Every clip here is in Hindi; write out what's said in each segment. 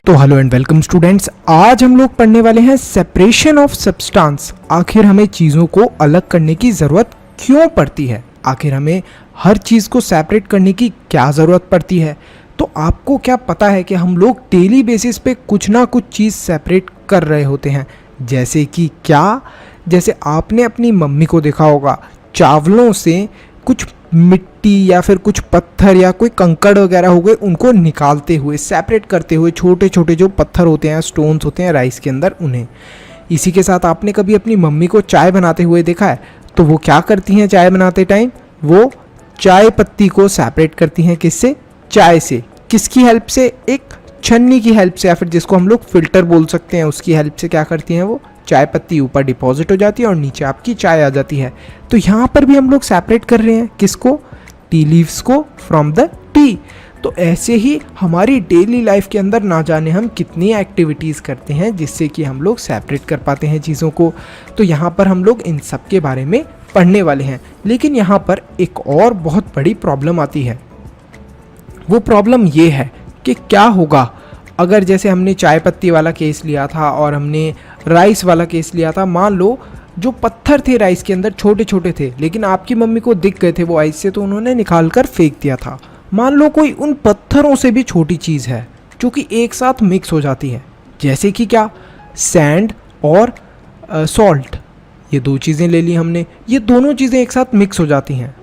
तो हेलो एंड वेलकम स्टूडेंट्स। आज हम लोग पढ़ने वाले हैं सेपरेशन ऑफ सब्सटेंस। आखिर हमें चीज़ों को अलग करने की ज़रूरत क्यों पड़ती है, आखिर हमें हर चीज़ को सेपरेट करने की क्या ज़रूरत पड़ती है। तो आपको क्या पता है कि हम लोग डेली बेसिस पे कुछ ना कुछ चीज़ सेपरेट कर रहे होते हैं। जैसे कि क्या, जैसे आपने अपनी मम्मी को देखा होगा चावलों से कुछ मिट्टी या फिर कुछ पत्थर या कोई कंकड़ वगैरह हो गए उनको निकालते हुए, सेपरेट करते हुए, छोटे छोटे जो पत्थर होते हैं, स्टोन्स होते हैं राइस के अंदर, उन्हें। इसी के साथ आपने कभी अपनी मम्मी को चाय बनाते हुए देखा है, तो वो क्या करती हैं चाय बनाते टाइम, वो चाय पत्ती को सेपरेट करती हैं। किससे? चाय से। किसकी हेल्प से? एक छन्नी की हेल्प से, या फिर जिसको हम लोग फिल्टर बोल सकते हैं, उसकी हेल्प से क्या करती हैं वो चाय पत्ती ऊपर डिपॉजिट हो जाती है और नीचे आपकी चाय आ जाती है। तो यहाँ पर भी हम लोग सेपरेट कर रहे हैं किसको? टी लीव्स को फ्रॉम द टी। तो ऐसे ही हमारी डेली लाइफ के अंदर ना जाने हम कितनी एक्टिविटीज़ करते हैं जिससे कि हम लोग सेपरेट कर पाते हैं चीज़ों को। तो यहाँ पर हम लोग इन सब के बारे में पढ़ने वाले हैं। लेकिन यहाँ पर एक और बहुत बड़ी प्रॉब्लम आती है। वो प्रॉब्लम ये है कि क्या होगा अगर, जैसे हमने चाय पत्ती वाला केस लिया था और हमने राइस वाला केस लिया था। मान लो जो पत्थर थे राइस के अंदर छोटे छोटे थे, लेकिन आपकी मम्मी को दिख गए थे वो आइस से, तो उन्होंने निकाल कर फेंक दिया था। मान लो कोई उन पत्थरों से भी छोटी चीज़ है जो कि एक साथ मिक्स हो जाती है, जैसे कि क्या, सैंड और सॉल्ट। ये दो चीज़ें ले ली हमने, ये दोनों चीज़ें एक साथ मिक्स हो जाती हैं,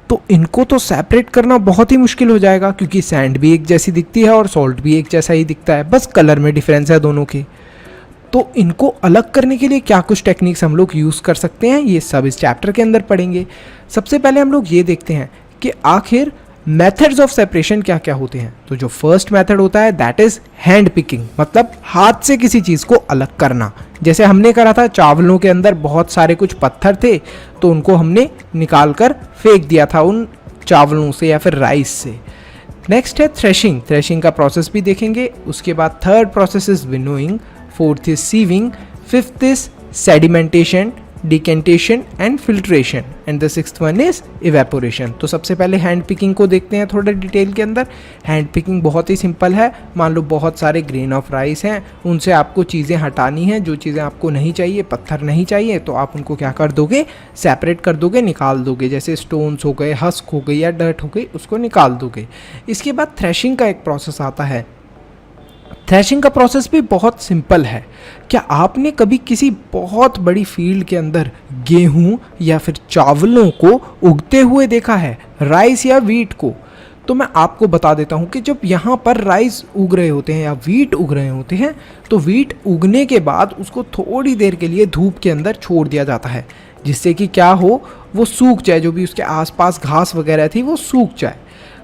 तो इनको तो सेपरेट करना बहुत ही मुश्किल हो जाएगा, क्योंकि सैंड भी एक जैसी दिखती है और सॉल्ट भी एक जैसा ही दिखता है, बस कलर में डिफरेंस है दोनों के। तो इनको अलग करने के लिए क्या कुछ टेक्निक्स हम लोग यूज़ कर सकते हैं, ये सब इस चैप्टर के अंदर पढ़ेंगे। सबसे पहले हम लोग ये देखते हैं कि आखिर मेथड्स ऑफ सेपरेशन क्या क्या होते हैं। तो जो फर्स्ट मेथड होता है दैट इज़ हैंड पिकिंग, मतलब हाथ से किसी चीज़ को अलग करना। जैसे हमने करा था, चावलों के अंदर बहुत सारे कुछ पत्थर थे तो उनको हमने निकाल कर फेंक दिया था उन चावलों से या फिर राइस से। नेक्स्ट है थ्रेशिंग। थ्रेशिंग का प्रोसेस भी देखेंगे। उसके बाद third process is winnowing, fourth is sieving, fifth is sedimentation, decantation and filtration, and the sixth one is evaporation. तो सबसे पहले हैंड पिकिंग को देखते हैं थोड़ा डिटेल के अंदर। हैंड पिकिंग बहुत ही सिंपल है। मान लो बहुत सारे ग्रेन ऑफ राइस हैं, उनसे आपको चीज़ें हटानी हैं, जो चीज़ें आपको नहीं चाहिए, पत्थर नहीं चाहिए, तो आप उनको क्या कर दोगे, सेपरेट कर दोगे, निकाल दोगे। जैसे स्टोन्स हो गए, हस्क हो गई या डर्ट हो गई, उसको निकाल दोगे। इसके बाद थ्रेशिंग का एक प्रोसेस आता है। थ्रेशिंग का प्रोसेस भी बहुत सिंपल है। क्या आपने कभी किसी बहुत बड़ी फील्ड के अंदर गेहूं या फिर चावलों को उगते हुए देखा है, राइस या वीट को? तो मैं आपको बता देता हूं कि जब यहाँ पर राइस उग रहे होते हैं या वीट उग रहे होते हैं, तो वीट उगने के बाद उसको थोड़ी देर के लिए धूप के अंदर छोड़ दिया जाता है, जिससे कि क्या हो, वो सूख जाए, जो भी उसके आसपास घास वगैरह थी वो सूख जाए।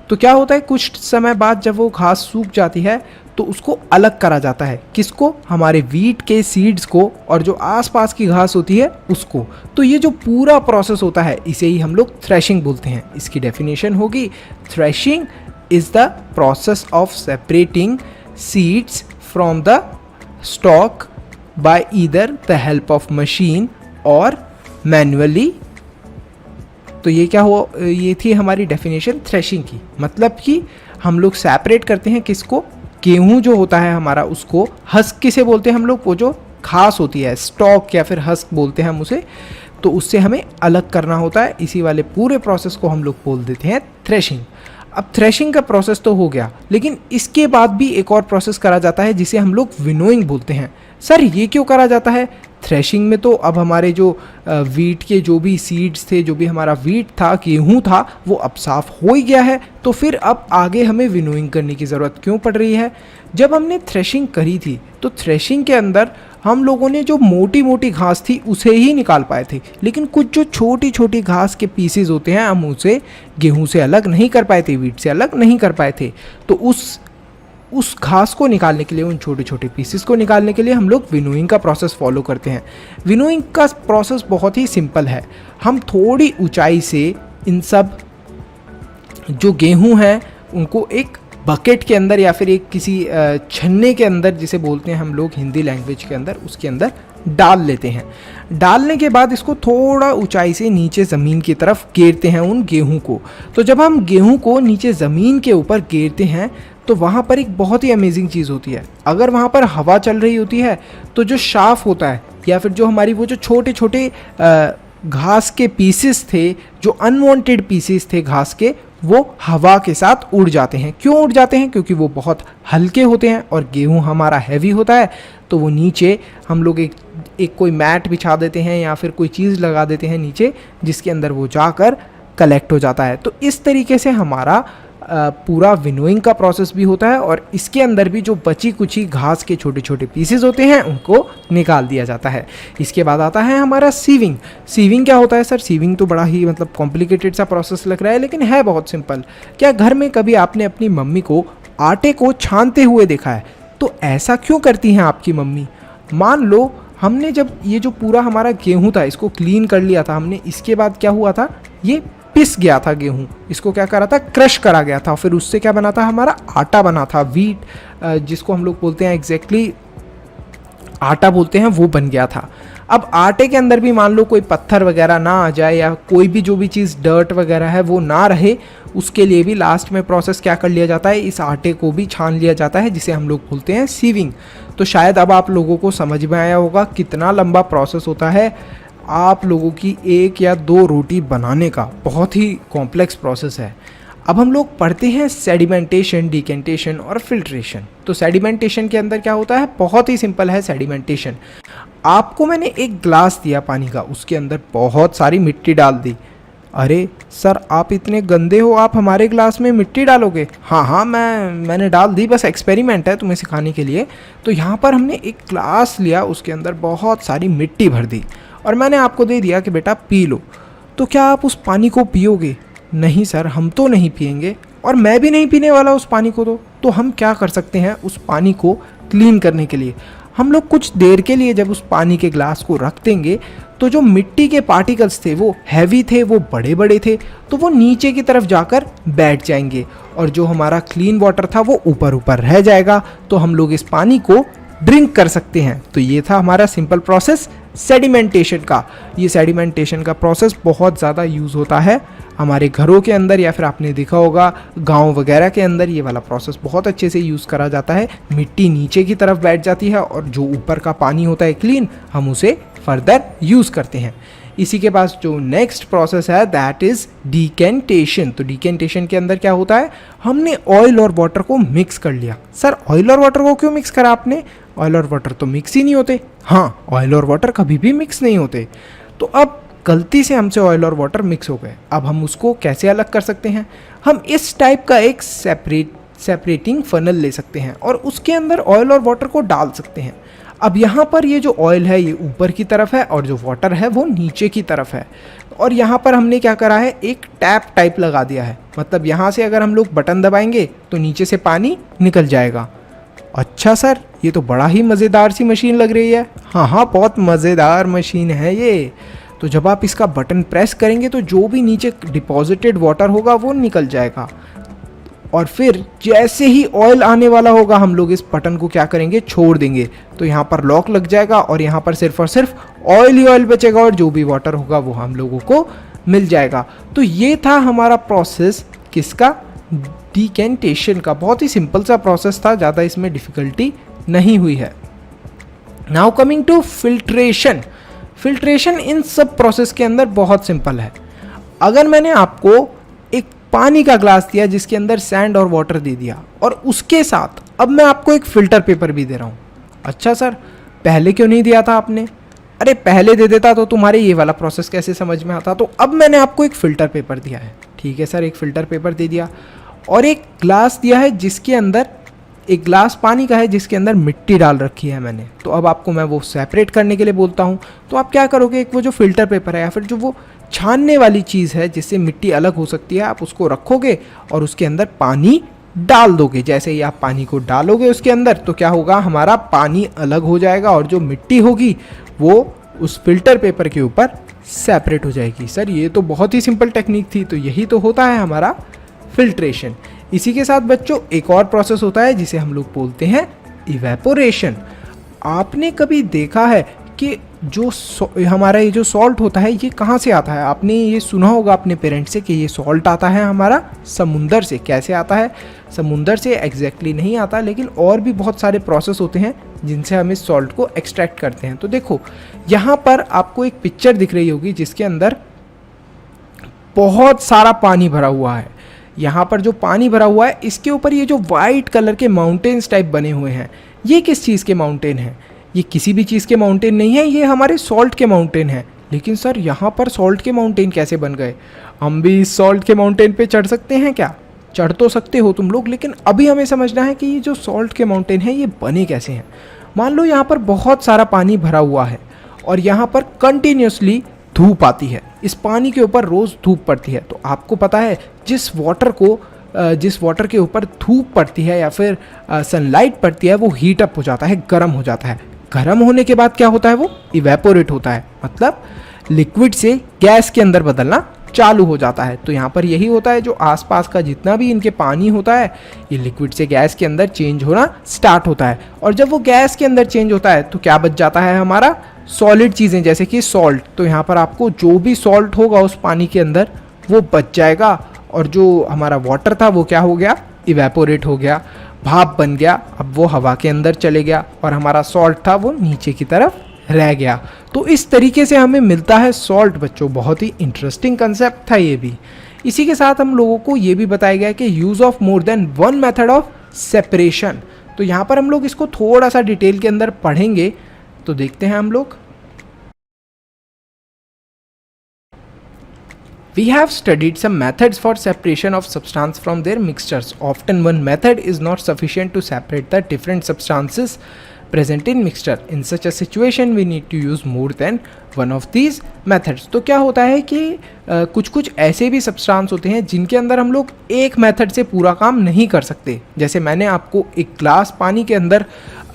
तो क्या होता है, कुछ समय बाद जब वो घास सूख जाती है तो उसको अलग करा जाता है। किसको? हमारे वीट के सीड्स को, और जो आसपास की घास होती है उसको। तो ये जो पूरा प्रोसेस होता है इसे ही हम लोग थ्रेशिंग बोलते हैं। इसकी डेफिनेशन होगी, threshing is the process of separating seeds from the stalk by either the help of machine और मैन्युअली। तो ये क्या हुआ, ये थी हमारी डेफिनेशन थ्रेशिंग की। मतलब कि हम लोग सेपरेट करते हैं किसको? गेहूं जो होता है हमारा, उसको हस्क किसे बोलते हैं हम लोग? वो जो घास होती है, स्टॉक या फिर हस्क बोलते हैं हम उसे, तो उससे हमें अलग करना होता है। इसी वाले पूरे प्रोसेस को हम लोग बोल देते हैं थ्रेशिंग। अब थ्रेशिंग का प्रोसेस तो हो गया, लेकिन इसके बाद भी एक और प्रोसेस करा जाता है जिसे हम लोग विनोइंग बोलते हैं। सर ये क्यों करा जाता है? थ्रेशिंग में तो अब हमारे जो वीट के जो भी सीड्स थे, जो भी हमारा वीट था, गेहूं था, वो अब साफ़ हो ही गया है, तो फिर अब आगे हमें विनोइंग करने की ज़रूरत क्यों पड़ रही है? जब हमने थ्रेशिंग करी थी तो थ्रेशिंग के अंदर हम लोगों ने जो मोटी मोटी घास थी उसे ही निकाल पाए थे, लेकिन कुछ जो छोटी छोटी घास के पीसेज होते हैं हम उसे गेहूँ से अलग नहीं कर पाए थे, वीट से अलग नहीं कर पाए थे। तो उस घास को निकालने के लिए, उन छोटे छोटे पीसेस को निकालने के लिए हम लोग विनोइंग का प्रोसेस फॉलो करते हैं। विनोइंग का प्रोसेस बहुत ही सिंपल है। हम थोड़ी ऊंचाई से इन सब जो गेहूं हैं उनको एक बकेट के अंदर या फिर एक किसी छन्ने के अंदर, जिसे बोलते हैं हम लोग हिंदी लैंग्वेज के अंदर, उसके अंदर डाल लेते हैं। डालने के बाद इसको थोड़ा ऊंचाई से नीचे ज़मीन की तरफ गिरते हैं उन गेहूं को। तो जब हम गेहूं को नीचे ज़मीन के ऊपर गिरते हैं तो वहाँ पर एक बहुत ही अमेजिंग चीज़ होती है। अगर वहाँ पर हवा चल रही होती है तो जो शाफ होता है या फिर जो हमारी वो जो छोटे छोटे घास के पीसेस थे, जो अनवांटेड पीसेस थे घास के, वो हवा के साथ उड़ जाते हैं। क्यों उड़ जाते हैं? क्योंकि वो बहुत हल्के होते हैं और गेहूं हमारा हैवी होता है। तो वो नीचे हम लोग एक कोई मैट बिछा देते हैं या फिर कोई चीज़ लगा देते हैं नीचे, जिसके अंदर वो जाकर कलेक्ट हो जाता है। तो इस तरीके से हमारा पूरा विनोइंग का प्रोसेस भी होता है और इसके अंदर भी जो बची कुची घास के छोटे छोटे पीसेस होते हैं उनको निकाल दिया जाता है। इसके बाद आता है हमारा सीविंग। सीविंग क्या होता है सर? सीविंग तो बड़ा ही मतलब कॉम्प्लिकेटेड सा प्रोसेस लग रहा है, लेकिन है बहुत सिंपल। क्या घर में कभी आपने अपनी मम्मी को आटे को छानते हुए देखा है? तो ऐसा क्यों करती हैं आपकी मम्मी? मान लो हमने जब ये जो पूरा हमारा गेहूँ था इसको क्लीन कर लिया था हमने, इसके बाद क्या हुआ था, ये पिस गया था गेहूं, इसको क्या करा था, क्रश करा गया था। फिर उससे क्या बना था, हमारा आटा बना था, वीट जिसको हम लोग बोलते हैं एग्जैक्टली आटा बोलते हैं, वो बन गया था। अब आटे के अंदर भी मान लो कोई पत्थर वगैरह ना आ जाए या कोई भी जो भी चीज़ डर्ट वगैरह है वो ना रहे, उसके लिए भी लास्ट में प्रोसेस क्या कर लिया जाता है, इस आटे को भी छान लिया जाता है, जिसे हम लोग बोलते हैं सीविंग। तो शायद अब आप लोगों को समझ में आया होगा कितना लंबा प्रोसेस होता है आप लोगों की एक या दो रोटी बनाने का। बहुत ही कॉम्प्लेक्स प्रोसेस है। अब हम लोग पढ़ते हैं सेडिमेंटेशन, डिकेंटेशन और फिल्ट्रेशन। तो सेडिमेंटेशन के अंदर क्या होता है, बहुत ही सिंपल है सेडिमेंटेशन। आपको मैंने एक ग्लास दिया पानी का, उसके अंदर बहुत सारी मिट्टी डाल दी। अरे सर आप इतने गंदे हो, आप हमारे ग्लास में मिट्टी डालोगे? हाँ मैंने डाल दी, बस एक्सपेरिमेंट है तुम्हें सिखाने के लिए। तो यहाँ पर हमने एक ग्लास लिया, उसके अंदर बहुत सारी मिट्टी भर दी और मैंने आपको दे दिया कि बेटा पी लो। तो क्या आप उस पानी को पियोगे? नहीं सर, हम तो नहीं पिएंगे और मैं भी नहीं पीने वाला उस पानी को। तो हम क्या कर सकते हैं, उस पानी को क्लीन करने के लिए हम लोग कुछ देर के लिए जब उस पानी के ग्लास को रख देंगे तो जो मिट्टी के पार्टिकल्स थे वो हैवी थे, वो बड़े बड़े थे, तो वो नीचे की तरफ जाकर बैठ जाएंगे और जो हमारा क्लीन वाटर था वो ऊपर ऊपर रह जाएगा। तो हम लोग इस पानी को ड्रिंक कर सकते हैं। तो ये था हमारा सिंपल प्रोसेस सेडिमेंटेशन का। ये सेडिमेंटेशन का प्रोसेस बहुत ज़्यादा यूज़ होता है हमारे घरों के अंदर, या फिर आपने देखा होगा गांव वगैरह के अंदर ये वाला प्रोसेस बहुत अच्छे से यूज़ करा जाता है। मिट्टी नीचे की तरफ बैठ जाती है और जो ऊपर का पानी होता है क्लीन, हम उसे फर्दर यूज़ करते हैं। इसी के पास जो नेक्स्ट प्रोसेस है दैट इज़ डिकेंटेशन। तो डिकेंटेशन के अंदर क्या होता है, हमने ऑयल और वाटर को मिक्स कर लिया। सर ऑयल और वाटर को क्यों मिक्स करा आपने? ऑयल और वाटर तो मिक्स ही नहीं होते। हाँ, ऑयल और वाटर कभी भी मिक्स नहीं होते। तो अब गलती से हमसे ऑयल और वाटर मिक्स हो गए, अब हम उसको कैसे अलग कर सकते हैं? हम इस टाइप का एक सेपरेटिंग फनल ले सकते हैं और उसके अंदर ऑयल और वाटर को डाल सकते हैं। अब यहाँ पर ये जो ऑयल है ये ऊपर की तरफ है और जो वाटर है वो नीचे की तरफ है। और यहाँ पर हमने क्या करा है, एक टैप टाइप लगा दिया है। मतलब यहाँ से अगर हम लोग बटन दबाएंगे तो नीचे से पानी निकल जाएगा। अच्छा सर, ये तो बड़ा ही मज़ेदार सी मशीन लग रही है। हाँ, बहुत मज़ेदार मशीन है ये। तो जब आप इसका बटन प्रेस करेंगे तो जो भी नीचे डिपॉजिटेड वाटर होगा वो निकल जाएगा और फिर जैसे ही ऑयल आने वाला होगा हम लोग इस बटन को क्या करेंगे, छोड़ देंगे। तो यहाँ पर लॉक लग जाएगा और यहाँ पर सिर्फ और सिर्फ ऑयल ही ऑयल बचेगा और जो भी वाटर होगा वो हम लोगों को मिल जाएगा। तो ये था हमारा प्रोसेस किसका, डिकेंटेशन का। बहुत ही सिंपल सा प्रोसेस था, ज़्यादा इसमें डिफ़िकल्टी नहीं हुई है। Now coming to filtration. Filtration इन सब प्रोसेस के अंदर बहुत सिंपल है। अगर मैंने आपको एक पानी का ग्लास दिया जिसके अंदर सैंड और वाटर दे दिया और उसके साथ अब मैं आपको एक फ़िल्टर पेपर भी दे रहा हूँ। अच्छा सर, पहले क्यों नहीं दिया था आपने? अरे पहले दे देता तो तुम्हारे ये वाला प्रोसेस कैसे समझ में आता? तो अब मैंने आपको एक फ़िल्टर पेपर दिया है, ठीक है सर, एक फ़िल्टर पेपर दे दिया और एक ग्लास दिया है जिसके अंदर, एक ग्लास पानी का है जिसके अंदर मिट्टी डाल रखी है मैंने। तो अब आपको मैं वो सेपरेट करने के लिए बोलता हूँ तो आप क्या करोगे, एक वो जो फ़िल्टर पेपर है या फिर जो वो छानने वाली चीज़ है जिससे मिट्टी अलग हो सकती है, आप उसको रखोगे और उसके अंदर पानी डाल दोगे। जैसे ही आप पानी को डालोगे उसके अंदर तो क्या होगा, हमारा पानी अलग हो जाएगा और जो मिट्टी होगी वो उस फिल्टर पेपर के ऊपर सेपरेट हो जाएगी। सर ये तो बहुत ही सिंपल टेक्निक थी। तो यही तो होता है हमारा फिल्ट्रेशन। इसी के साथ बच्चों एक और प्रोसेस होता है जिसे हम लोग बोलते हैं इवेपोरेशन। आपने कभी देखा है कि कि जो हमारा ये जो सॉल्ट होता है ये कहाँ से आता है। आपने ये सुना होगा अपने पेरेंट्स से कि ये सॉल्ट आता है हमारा समुंदर से। कैसे आता है? समुंदर से एग्जैक्टली नहीं आता, लेकिन और भी बहुत सारे प्रोसेस होते हैं जिनसे हम इस सॉल्ट को एक्सट्रैक्ट करते हैं। तो देखो यहाँ पर आपको एक पिक्चर दिख रही होगी जिसके अंदर बहुत सारा पानी भरा हुआ है। यहाँ पर जो पानी भरा हुआ है इसके ऊपर ये जो वाइट कलर के माउंटेन्स टाइप बने हुए हैं, ये किस चीज़ के माउंटेन हैं? ये किसी भी चीज़ के माउंटेन नहीं है, ये हमारे सॉल्ट के माउंटेन हैं। लेकिन सर यहाँ पर सॉल्ट के माउंटेन कैसे बन गए? हम भी इस सॉल्ट के माउंटेन पे चढ़ सकते हैं क्या? चढ़ तो सकते हो तुम लोग, लेकिन अभी हमें समझना है कि ये जो सॉल्ट के माउंटेन हैं ये बने कैसे हैं। मान लो यहाँ पर बहुत सारा पानी भरा हुआ है और यहाँ पर कंटिन्यूसली धूप आती है, इस पानी के ऊपर रोज़ धूप पड़ती है। तो आपको पता है जिस वाटर के ऊपर धूप पड़ती है या फिर सनलाइट पड़ती है वो हीट अप हो जाता है, गर्म हो जाता है। गर्म होने के बाद क्या होता है? वो इवेपोरेट होता है, मतलब लिक्विड से गैस के अंदर बदलना चालू हो जाता है। तो यहाँ पर यही होता है, जो आसपास का जितना भी इनके पानी होता है ये लिक्विड से गैस के अंदर चेंज होना स्टार्ट होता है। और जब वो गैस के अंदर चेंज होता है तो क्या बच जाता है? हमारा सॉलिड चीज़ें, जैसे कि सॉल्ट। तो यहाँ पर आपको जो भी सॉल्ट होगा उस पानी के अंदर वो बच जाएगा, और जो हमारा वाटर था वो क्या हो गया? इवेपोरेट हो गया, भाप बन गया। अब वो हवा के अंदर चले गया और हमारा सॉल्ट था वो नीचे की तरफ रह गया। तो इस तरीके से हमें मिलता है सॉल्ट बच्चों। बहुत ही इंटरेस्टिंग कंसेप्ट था ये भी। इसी के साथ हम लोगों को ये भी बताया गया कि use of more than one method of separation. तो यहाँ पर हम लोग इसको थोड़ा सा डिटेल के अंदर पढ़ेंगे, तो देखते हैं हम लोग। We have studied some methods for separation of substance from their mixtures. Often one method is not sufficient to separate the different substances present in mixture. In such a situation we need to use more than one of these methods. तो क्या होता है कि कुछ ऐसे भी सब्सटेंस होते हैं जिनके अंदर हम लोग एक मेथड से पूरा काम नहीं कर सकते। जैसे मैंने आपको एक ग्लास पानी के अंदर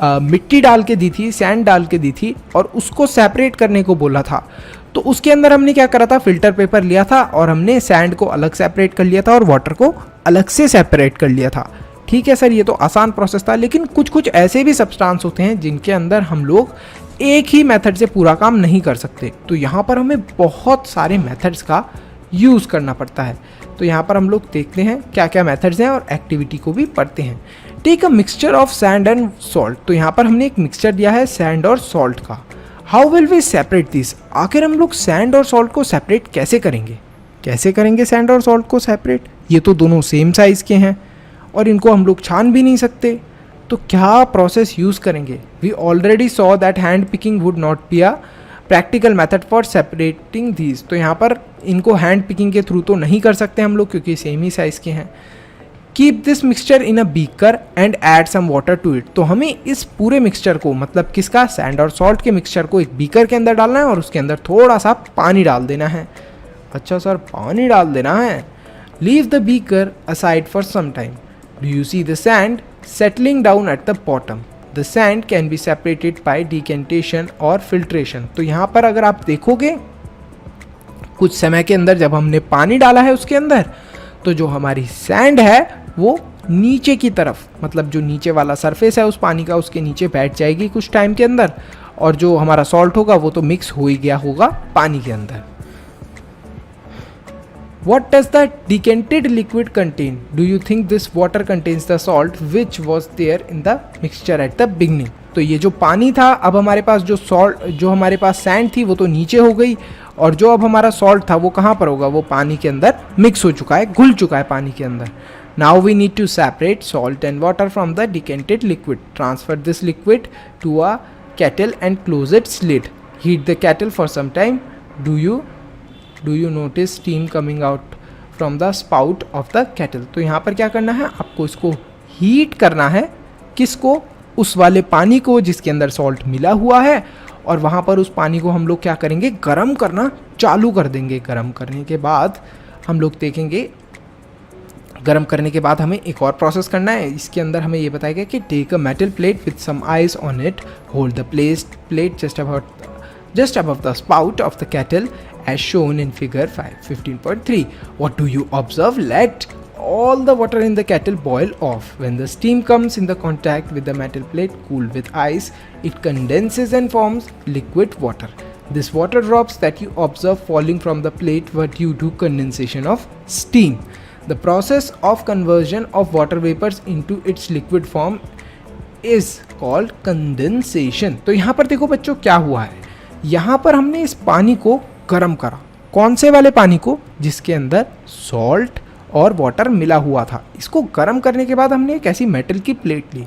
मिट्टी डाल के दी थी, सैंड डाल के दी थी और उसको सेपरेट करने को बोला था। तो उसके अंदर हमने क्या करा था? फिल्टर पेपर लिया था और हमने सैंड को अलग सेपरेट कर लिया था और वाटर को अलग से सेपरेट कर लिया था। ठीक है सर, ये तो आसान प्रोसेस था। लेकिन कुछ ऐसे भी सब्सटेंस होते हैं जिनके अंदर हम लोग एक ही मेथड से पूरा काम नहीं कर सकते। तो यहाँ पर हमें बहुत सारे मेथड्स का यूज़ करना पड़ता है। तो यहाँ पर हम लोग देखते हैं क्या क्या मेथड्स हैं और एक्टिविटी को भी पढ़ते हैं। Take a mixture of sand and salt. तो यहाँ पर हमने एक मिक्सचर दिया है सैंड और सॉल्ट का। How will we separate this? आखिर हम लोग सैंड और सॉल्ट को सेपरेट कैसे करेंगे? कैसे करेंगे सैंड और सॉल्ट को सेपरेट? ये तो दोनों सेम साइज़ के हैं और इनको हम लोग छान भी नहीं सकते। तो क्या प्रोसेस यूज़ करेंगे? We already saw that hand picking would not be a practical method for separating these. तो यहाँ पर इनको हैंड पिकिंग के थ्रू तो नहीं कर सकते हम लोग क्योंकि सेम ही साइज़ के हैं। Keep this mixture in a beaker and add some water to it. तो हमें इस पूरे मिक्सचर को, मतलब किसका? सैंड और सॉल्ट के मिक्सचर को एक बीकर के अंदर डालना है और उसके अंदर थोड़ा सा पानी डाल देना है। अच्छा सर, पानी डाल देना है। Leave the beaker aside for some time. Do you see the sand settling down at the bottom? The sand can be separated by decantation और filtration. तो यहाँ पर अगर आप देखोगे कुछ समय के अंदर जब हमने पानी डाला है उसके अंदर, तो जो हमारी सैंड है वो नीचे की तरफ, मतलब जो नीचे वाला सरफेस है उस पानी का, उसके नीचे बैठ जाएगी कुछ टाइम के अंदर, और जो हमारा सॉल्ट होगा वो तो मिक्स हो ही गया होगा पानी के अंदर। What does the decanted liquid contain? Do you think this water contains the salt which was there in the mixture at the beginning? तो ये जो पानी था, अब हमारे पास जो हमारे पास सैंड थी वो तो नीचे हो गई, और जो अब हमारा सॉल्ट था वो कहाँ पर होगा? वो पानी के अंदर मिक्स हो चुका है, घुल चुका है पानी के अंदर। Now we need to separate salt and water from the decanted liquid. Transfer this liquid to a kettle and close its lid. Heat the kettle for some time. Do you notice steam coming out from the spout of the kettle? तो यहाँ पर क्या करना है? आपको इसको हीट करना है। किसको? उस वाले पानी को जिसके अंदर सॉल्ट मिला हुआ है, और वहाँ पर उस पानी को हम लोग क्या करेंगे? गर्म करना चालू कर देंगे। गर्म करने के बाद हम लोग देखेंगे, गर्म करने के बाद हमें एक और प्रोसेस करना है। इसके अंदर हमें ये बताया गया कि take a metal plate with some ice on it, hold the plate just above the spout of the kettle as shown in figure 15.3. What do you observe? Let all the water in the kettle boil off. When the steam comes in the contact with the metal plate cooled with ice, it condenses and forms liquid water. This water drops that you observe falling from the plate were due to condensation of steam. The process of conversion of water vapors into its liquid form is called condensation. तो यहाँ पर देखो बच्चों क्या हुआ है, यहाँ पर हमने इस पानी को गर्म करा. कौन से वाले पानी को? जिसके अंदर सॉल्ट और वाटर मिला हुआ था. इसको गर्म करने के बाद हमने एक ऐसी मेटल की प्लेट ली.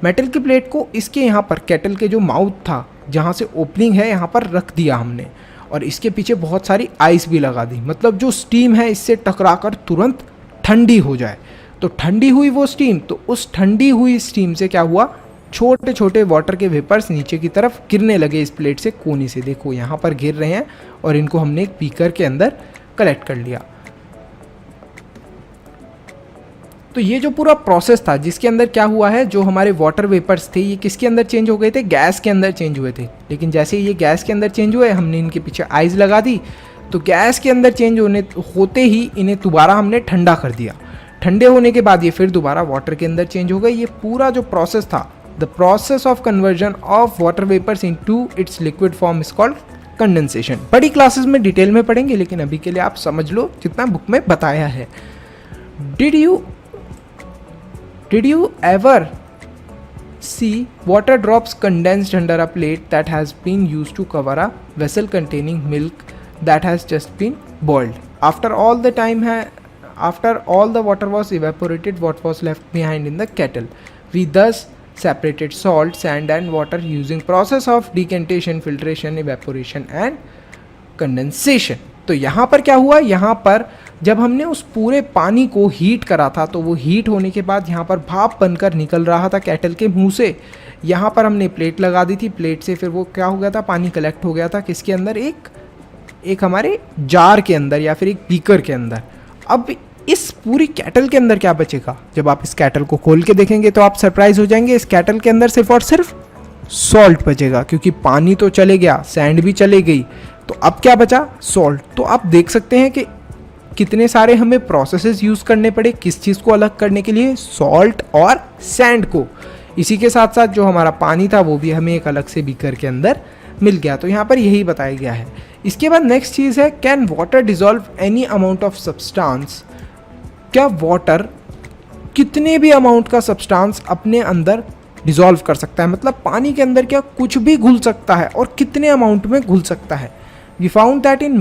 मेटल की प्लेट को इसके यहाँ पर केटल के जो माउथ था, जहाँ से ओपनिंग है, यहाँ पर रख दिया हमने. और इसके पीछे बहुत सारी आइस भी लगा दी. मतलब जो स्टीम है इससे टकराकर तुरंत ठंडी हो जाए. तो ठंडी हुई वो स्टीम, तो उस ठंडी हुई स्टीम से क्या हुआ, छोटे छोटे वाटर के वेपर्स नीचे की तरफ गिरने लगे इस प्लेट से, कोने से. देखो यहाँ पर गिर रहे हैं और इनको हमने एक बीकर के अंदर कलेक्ट कर लिया. तो ये जो पूरा प्रोसेस था जिसके अंदर क्या हुआ है, जो हमारे वाटर वेपर्स थे ये किसके अंदर चेंज हो गए थे? गैस के अंदर चेंज हुए थे. लेकिन जैसे ही ये गैस के अंदर चेंज हुए, हमने इनके पीछे आइस लगा दी, तो गैस के अंदर चेंज होते ही इन्हें दोबारा हमने ठंडा कर दिया. ठंडे होने के बाद ये फिर दोबारा वाटर के अंदर चेंज हो गए. ये पूरा जो प्रोसेस था, the process of conversion of water vapours into its liquid form is called condensation. बड़ी क्लासेस में डिटेल में पढ़ेंगे, लेकिन अभी के लिए आप समझ लो जितना बुक में बताया है. Did you ever see water drops condensed under a plate that has been used to cover a vessel containing milk that has just been boiled? After all the water was evaporated, what was left behind in the kettle? We thus separated salt, sand and water using process of decantation, filtration, evaporation and condensation. तो यहाँ पर क्या हुआ, यहाँ पर जब हमने उस पूरे पानी को हीट करा था, तो वो हीट होने के बाद यहाँ पर भाप बनकर निकल रहा था केटल के मुंह से. यहाँ पर हमने प्लेट लगा दी थी. प्लेट से फिर वो क्या हो गया था, पानी कलेक्ट हो गया था किसके अंदर, एक हमारे जार के अंदर या फिर एक बीकर के अंदर. अब इस पूरी केटल के अंदर क्या बचेगा? जब आप इस केटल को खोल के देखेंगे तो आप सरप्राइज हो जाएंगे. इस केटल के अंदर सिर्फ और सिर्फ सॉल्ट बचेगा, क्योंकि पानी तो चले गया, सैंड भी चले गई, तो अब क्या बचा? सॉल्ट. तो आप देख सकते हैं कि कितने सारे हमें प्रोसेसेस यूज़ करने पड़े किस चीज़ को अलग करने के लिए, सॉल्ट और सैंड को. इसी के साथ साथ जो हमारा पानी था वो भी हमें एक अलग से बीकर के अंदर मिल गया. तो यहाँ पर यही बताया गया है. इसके बाद नेक्स्ट चीज़ है, can water dissolve any amount of substance? क्या वाटर कितने भी अमाउंट का सब्सटेंस अपने अंदर डिजॉल्व कर सकता है? मतलब पानी के अंदर क्या कुछ भी घुल सकता है और कितने अमाउंट में घुल सकता है? We found that in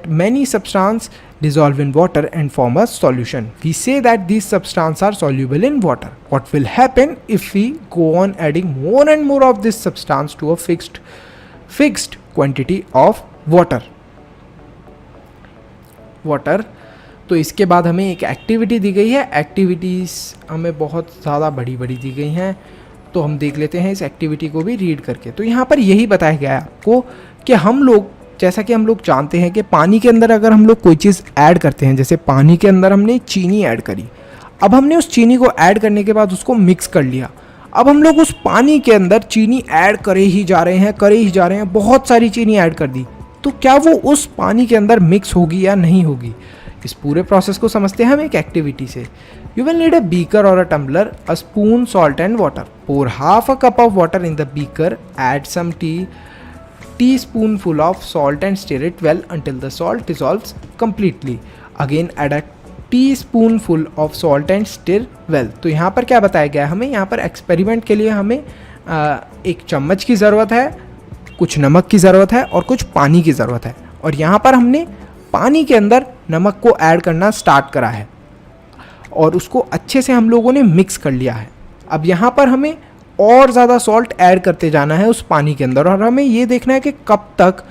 many substances dissolve in water and form a solution. We say that these substances are soluble in water. What will happen if we go on adding more and more of this substance to a fixed quantity of water? तो इसके बाद हमें एक एक्टिविटी दी गई है. एक्टिविटीज़ हमें बहुत ज़्यादा बड़ी दी गई हैं, तो हम देख लेते हैं इस एक्टिविटी को भी रीड करके. तो यहाँ पर यही बताया गया है आपको कि हम लोग, जैसा कि हम लोग जानते हैं कि पानी के अंदर अगर हम लोग कोई चीज़ ऐड करते हैं, जैसे पानी के अंदर हमने चीनी ऐड करी, अब हमने उस चीनी को ऐड करने के बाद उसको मिक्स कर लिया. अब हम लोग उस पानी के अंदर चीनी ऐड करे ही जा रहे हैं, बहुत सारी चीनी ऐड कर दी, तो क्या वो उस पानी के अंदर मिक्स होगी या नहीं होगी? इस पूरे प्रोसेस को समझते हैं हम एक एक्टिविटी से. You will need a beaker और a tumbler, a spoon, salt and water. Pour half a cup of water in the beaker, add some teaspoonful of salt and stir it well until the salt dissolves completely. Again add a teaspoonful of salt and stir well. तो यहाँ पर क्या बताया गया है हमें? यहाँ पर एक्सपेरिमेंट के लिए हमें एक चम्मच की ज़रूरत है, कुछ नमक की ज़रूरत है और कुछ पानी की ज़रूरत है. और यहाँ पर हमने पानी के अंदर नमक को ऐड करना स्टार्ट करा है और उसको अच्छे से हम लोगों ने मिक्स कर लिया है. अब यहाँ पर हमें और ज़्यादा सॉल्ट ऐड करते जाना है उस पानी के अंदर, और हमें ये देखना है कि कब तक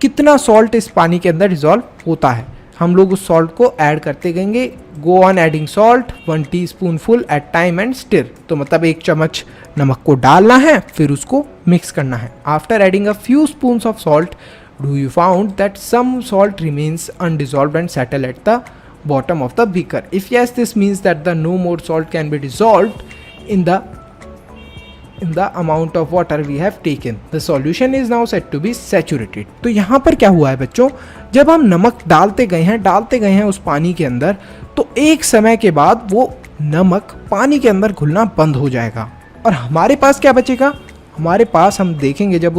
कितना सॉल्ट इस पानी के अंदर डिज़ोल्व होता है. हम लोग उस सॉल्ट को ऐड करते गएंगे. Go on adding salt 1 teaspoonful at time and stir. तो मतलब 1 चम्मच नमक को डालना है, फिर उसको मिक्स करना है. After adding a few spoons of salt, do you found that some salt remains undissolved and settle at the bottom of the beaker? If yes, this means that the no more salt can be dissolved in the in the amount of water we have taken. The solution is now said to be saturated. तो यहाँ पर क्या हुआ है बच्चों, जब हम नमक डालते गए हैं उस पानी के अंदर, तो एक समय के बाद वो नमक पानी के अंदर घुलना बंद हो जाएगा और हमारे पास क्या बचेगा, हमारे पास हम देखेंगे जब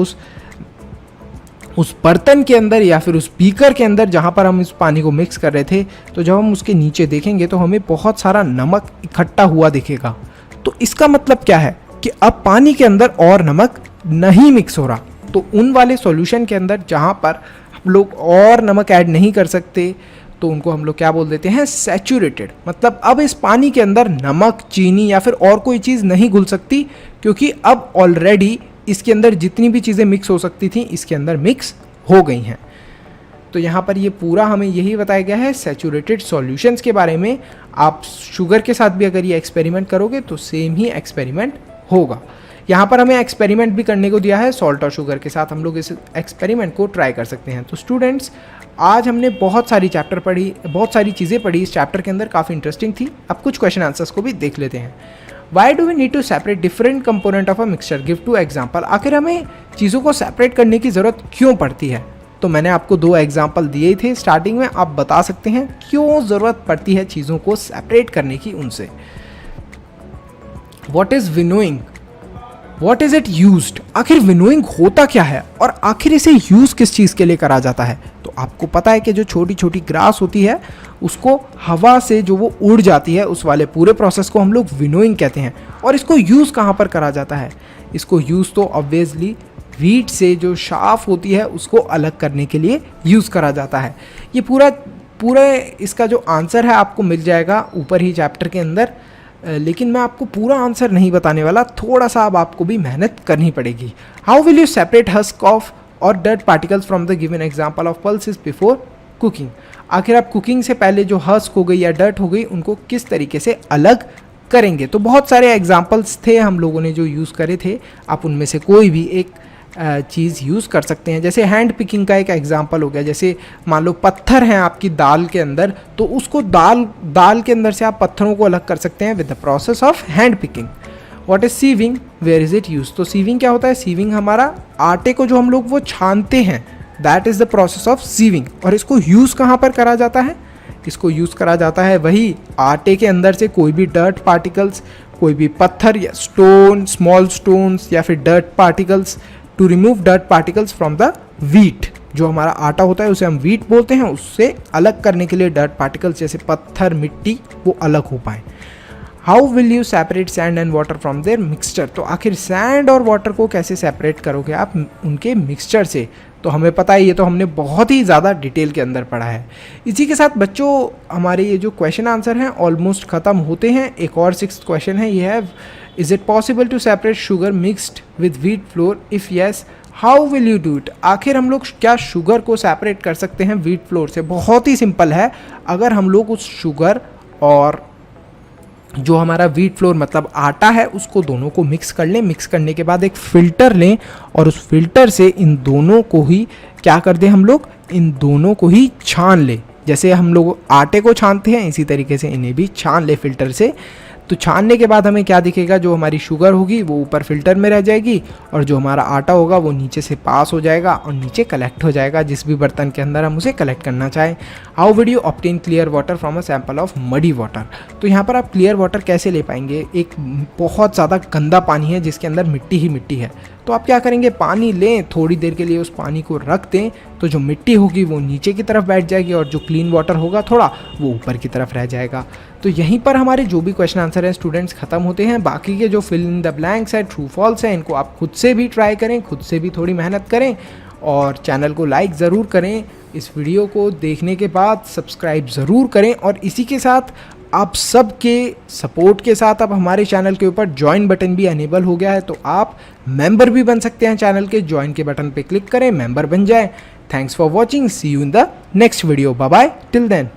उस बर्तन के अंदर या फिर उस बीकर के अंदर जहाँ पर हम इस पानी को मिक्स कर रहे थे, तो जब हम उसके नीचे देखेंगे तो हमें बहुत सारा नमक इकट्ठा हुआ दिखेगा। तो इसका मतलब क्या है कि अब पानी के अंदर और नमक नहीं मिक्स हो रहा। तो उन वाले सॉल्यूशन के अंदर जहाँ पर हम लोग और नमक ऐड नहीं कर सकते, तो उनको हम लोग क्या बोल देते हैं, सैचुरेटेड। मतलब अब इस पानी के अंदर नमक, चीनी या फिर और कोई चीज़ नहीं घुल सकती, क्योंकि अब ऑलरेडी इसके अंदर जितनी भी चीज़ें मिक्स हो सकती थी इसके अंदर मिक्स हो गई हैं। तो यहाँ पर ये पूरा हमें यही बताया गया है सैचुरेटेड सॉल्यूशंस के बारे में। आप शुगर के साथ भी अगर ये एक्सपेरिमेंट करोगे तो सेम ही एक्सपेरिमेंट होगा। यहाँ पर हमें एक्सपेरिमेंट भी करने को दिया है सॉल्ट और शुगर के साथ, हम लोग इस एक्सपेरिमेंट को ट्राई कर सकते हैं। तो स्टूडेंट्स, आज हमने बहुत सारी चीज़ें पढ़ी इस चैप्टर के अंदर, काफ़ी इंटरेस्टिंग थी। अब कुछ क्वेश्चन आंसर्स को भी देख लेते हैं। Why do we need to separate different component of a mixture, give two example. आखिर हमें चीज़ों को सेपरेट करने की ज़रूरत क्यों पड़ती है? तो मैंने आपको 2 एग्जाम्पल दिए थे स्टार्टिंग में, आप बता सकते हैं क्यों ज़रूरत पड़ती है चीज़ों को सेपरेट करने की उनसे। What is winnowing, what is it used, आखिर विनोइंग होता क्या है और आखिर इसे यूज़ किस चीज़ के लिए करा जाता है? तो आपको पता है कि जो छोटी छोटी ग्रास होती है उसको हवा से जो वो उड़ जाती है, उस वाले पूरे प्रोसेस को हम लोग विनोइंग कहते हैं। और इसको यूज़ कहाँ पर करा जाता है? इसको यूज़ तो ऑब्वियसली वीट से जो शाफ होती है उसको अलग करने के लिए यूज़ करा जाता है। ये पूरा इसका जो आंसर है आपको मिल जाएगा ऊपर ही चैप्टर के अंदर, लेकिन मैं आपको पूरा आंसर नहीं बताने वाला, थोड़ा सा अब आपको भी मेहनत करनी पड़ेगी। How will you separate husk of और dirt particles from the given example of pulses before cooking. आखिर आप कुकिंग से पहले जो हस्क हो गई या डर्ट हो गई उनको किस तरीके से अलग करेंगे? तो बहुत सारे एग्जाम्पल्स थे हम लोगों ने जो यूज़ करे थे, आप उनमें से कोई भी एक चीज़ यूज़ कर सकते हैं। जैसे हैंड पिकिंग का एक एग्जांपल हो गया, जैसे मान लो पत्थर हैं आपकी दाल के अंदर, तो उसको दाल के अंदर से आप पत्थरों को अलग कर सकते हैं with the process of hand picking. What is sieving, where is it use? तो सीविंग क्या होता है? सीविंग हमारा आटे को जो हम लोग वो छानते हैं, that is the process of sieving. और इसको यूज़ कहाँ पर करा जाता है? इसको यूज़ करा जाता है वही आटे के अंदर से कोई भी डर्ट पार्टिकल्स, कोई भी पत्थर या स्टोन, स्मॉल स्टोन्स या फिर dirt particles, to remove dirt particles from the wheat. जो हमारा आटा होता है उसे हम वीट बोलते हैं, उससे अलग करने के लिए डर्ट पार्टिकल्स जैसे पत्थर, मिट्टी वो अलग हो पाए। How will you separate sand and water from their mixture? तो आखिर सैंड और वाटर को कैसे सेपरेट करोगे आप उनके मिक्सचर से? तो हमें पता है, ये तो हमने बहुत ही ज़्यादा डिटेल के अंदर पढ़ा है। इसी के साथ बच्चों हमारे ये जो क्वेश्चन आंसर हैं ऑलमोस्ट ख़त्म होते हैं। एक और 6th क्वेश्चन है, ये है is it possible to separate sugar mixed with wheat flour, if yes how will you do it? आखिर हम लोग क्या शुगर को सेपरेट कर सकते हैं व्हीट फ्लोर से? बहुत ही सिंपल है। अगर हम लोग उस शुगर और जो हमारा व्हीट फ्लोर मतलब आटा है उसको दोनों को मिक्स कर लें, मिक्स करने के बाद एक फ़िल्टर लें और उस फिल्टर से इन दोनों को ही क्या कर दें, हम लोग इन दोनों को ही छान लें। जैसे हम लोग आटे को छानते हैं इसी तरीके से इन्हें भी छान ले फिल्टर से। तो छानने के बाद हमें क्या दिखेगा, जो हमारी शुगर होगी वो ऊपर फिल्टर में रह जाएगी और जो हमारा आटा होगा वो नीचे से पास हो जाएगा और नीचे कलेक्ट हो जाएगा जिस भी बर्तन के अंदर हम उसे कलेक्ट करना चाहें। How would you obtain clear water from a sample of muddy water? तो यहाँ पर आप क्लियर वाटर कैसे ले पाएंगे? एक बहुत ज़्यादा गंदा पानी है जिसके अंदर मिट्टी ही मिट्टी है, तो आप क्या करेंगे, पानी लें, थोड़ी देर के लिए उस पानी को रख दें, तो जो मिट्टी होगी वो नीचे की तरफ बैठ जाएगी और जो क्लीन वाटर होगा थोड़ा वो ऊपर की तरफ रह जाएगा। तो यहीं पर हमारे जो भी क्वेश्चन आंसर हैं स्टूडेंट्स ख़त्म होते हैं। बाकी के जो फिल इन द ब्लैंक्स है, ट्रू फॉल्स है, इनको आप खुद से भी ट्राई करें, खुद से भी थोड़ी मेहनत करें और चैनल को लाइक ज़रूर करें। इस वीडियो को देखने के बाद सब्सक्राइब ज़रूर करें और इसी के साथ आप सबके सपोर्ट के साथ अब हमारे चैनल के ऊपर ज्वाइन बटन भी अनेबल हो गया है, तो आप मेंबर भी बन सकते हैं चैनल के। ज्वाइन के बटन पे क्लिक करें, मेंबर बन जाएं। Thanks for watching, see you in the next video, bye bye, till then.